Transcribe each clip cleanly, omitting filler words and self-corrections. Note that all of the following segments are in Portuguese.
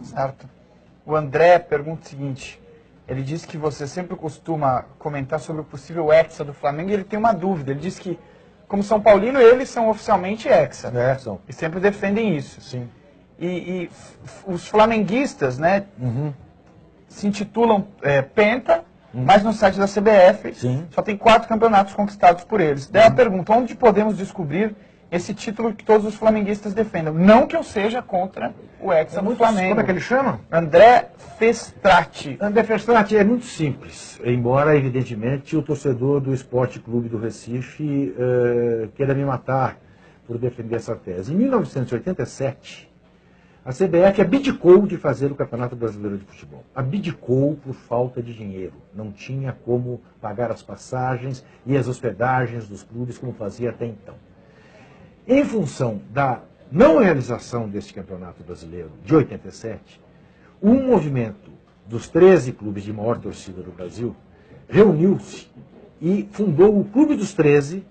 Certo. O André pergunta o seguinte, ele diz que você sempre costuma comentar sobre o possível hexa do Flamengo e ele tem uma dúvida. Ele diz que, como São Paulino, eles são oficialmente hexa. São. E sempre defendem isso. Sim. E os flamenguistas, né, se intitulam Penta, mas no site da CBF só tem 4 campeonatos conquistados por eles. Daí a pergunta, onde podemos descobrir esse título que todos os flamenguistas defendam? Não que eu seja contra o hexa do Flamengo. Como é que ele chama? André Festrati. André Festrati é muito simples, embora, evidentemente, o torcedor do Esporte Clube do Recife queira me matar por defender essa tese. Em 1987, a CBF abdicou de fazer o Campeonato Brasileiro de Futebol. Abdicou por falta de dinheiro. Não tinha como pagar as passagens e as hospedagens dos clubes como fazia até então. Em função da não realização deste Campeonato Brasileiro de 87, um movimento dos 13 clubes de maior torcida do Brasil reuniu-se e fundou o Clube dos 13,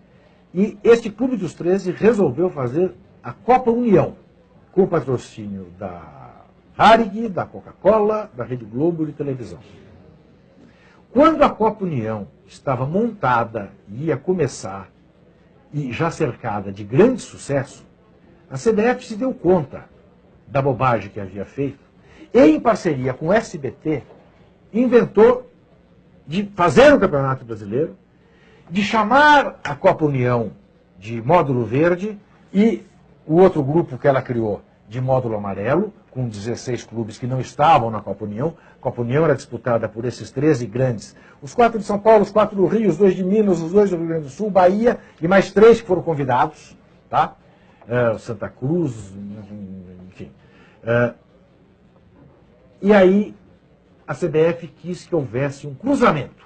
e este Clube dos 13 resolveu fazer a Copa União, com o patrocínio da Varig, da Coca-Cola, da Rede Globo e de televisão. Quando a Copa União estava montada e ia começar, e já cercada de grande sucesso, a CBF se deu conta da bobagem que havia feito e, em parceria com o SBT, inventou de fazer o Campeonato Brasileiro, de chamar a Copa União de módulo verde e o outro grupo que ela criou de módulo amarelo, com 16 clubes que não estavam na Copa União. A Copa União era disputada por esses 13 grandes. Os 4 de São Paulo, os 4 do Rio, os 2 de Minas, os 2 do Rio Grande do Sul, Bahia e mais 3 que foram convidados, tá? Santa Cruz, enfim. E aí a CBF quis que houvesse um cruzamento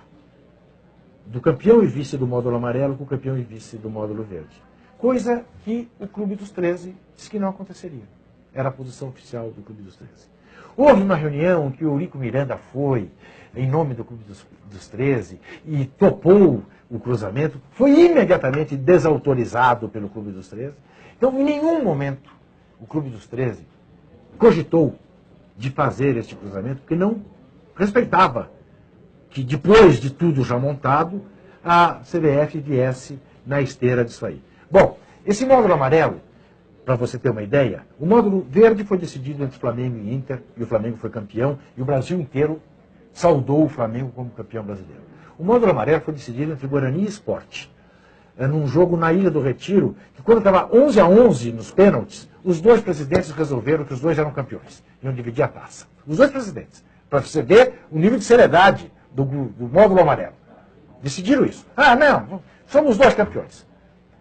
do campeão e vice do módulo amarelo com o campeão e vice do módulo verde. Coisa que o Clube dos 13 disse que não aconteceria. Era a posição oficial do Clube dos 13. Houve uma reunião que o Eurico Miranda foi, em nome do Clube dos 13, e topou o cruzamento, foi imediatamente desautorizado pelo Clube dos 13. Então, em nenhum momento, o Clube dos 13 cogitou de fazer este cruzamento, porque não respeitava que, depois de tudo já montado, a CBF viesse na esteira disso aí. Bom, esse módulo amarelo, para você ter uma ideia, o módulo verde foi decidido entre Flamengo e Inter, e o Flamengo foi campeão, e o Brasil inteiro saudou o Flamengo como campeão brasileiro. O módulo amarelo foi decidido entre Guarani e Sport, num jogo na Ilha do Retiro, que quando estava 11-11 nos pênaltis, os dois presidentes resolveram que os dois eram campeões, iam dividir a taça. Os dois presidentes, para você ver o nível de seriedade do módulo amarelo. Decidiram isso. Ah, não, somos os dois campeões.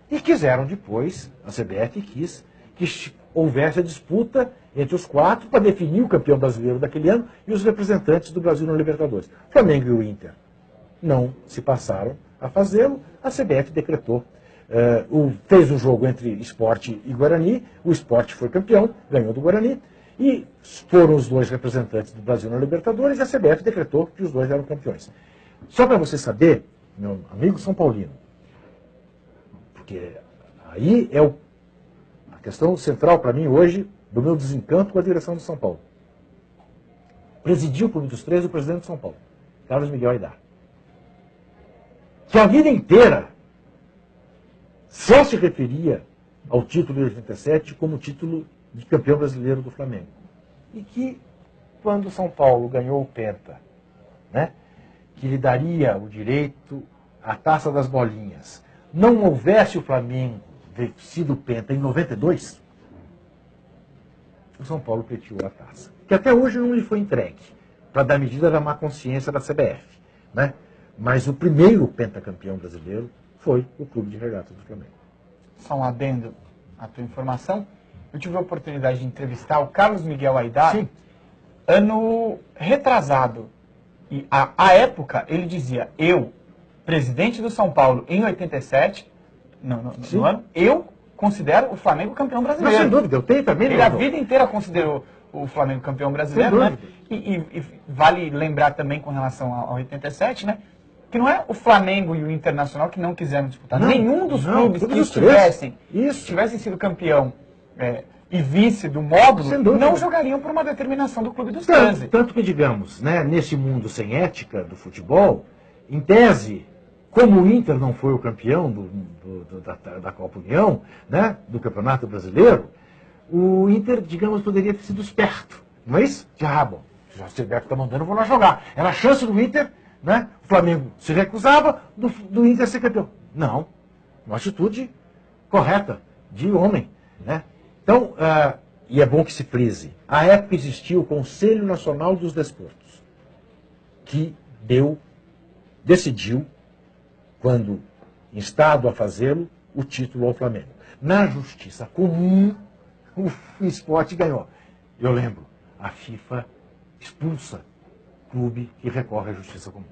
E quiseram depois, a CBF quis, que houvesse a disputa entre os 4 para definir o campeão brasileiro daquele ano e os representantes do Brasil na Libertadores. Flamengo e o Inter não se passaram a fazê-lo, a CBF decretou. Fez um jogo entre Sport e Guarani, o Sport foi campeão, ganhou do Guarani, e foram os 2 representantes do Brasil na Libertadores e a CBF decretou que os 2 eram campeões. Só para você saber, meu amigo São Paulino, porque aí é a questão central para mim hoje do meu desencanto com a direção de São Paulo. Presidiu o Clube dos 13 o presidente de São Paulo, Carlos Miguel Aidar, que a vida inteira só se referia ao título de 87 como título de campeão brasileiro do Flamengo. E que, quando São Paulo ganhou o Penta, né, que lhe daria o direito à Taça das Bolinhas, não houvesse o Flamengo vencido Penta em 92, o São Paulo pleiteou a taça. Que até hoje não lhe foi entregue, para dar medida da má consciência da CBF. Né? Mas o primeiro pentacampeão brasileiro foi o Clube de Regatas do Flamengo. Só um adendo à tua informação. Eu tive a oportunidade de entrevistar o Carlos Miguel Aidar, sim, ano retrasado. E à época ele dizia, eu, presidente do São Paulo em 87, no ano, eu considero o Flamengo campeão brasileiro. Mas sem dúvida, eu tenho também. Ele a vida inteira considerou o Flamengo campeão brasileiro, né? E vale lembrar também com relação ao 87, né? Que não é o Flamengo e o Internacional que não quiseram disputar. Nenhum dos clubes que tivessem sido campeão e vice do módulo Sem dúvida. não jogariam por uma determinação do Clube dos 13. Tanto que, digamos, né, nesse mundo sem ética do futebol, em tese, como o Inter não foi o campeão da Copa União, né, do Campeonato Brasileiro, o Inter, digamos, poderia ter sido esperto. Não é isso? Bom, já se tiver que está mandando, eu vou lá jogar. Era a chance do Inter, né? O Flamengo se recusava do Inter ser campeão. Não. Uma atitude correta, de homem, né? Então, e é bom que se frise, à época existia o Conselho Nacional dos Desportos, que decidiu, quando instado a fazê-lo, o título ao Flamengo. Na justiça comum, o esporte ganhou. Eu lembro, a FIFA expulsa clube que recorre à justiça comum.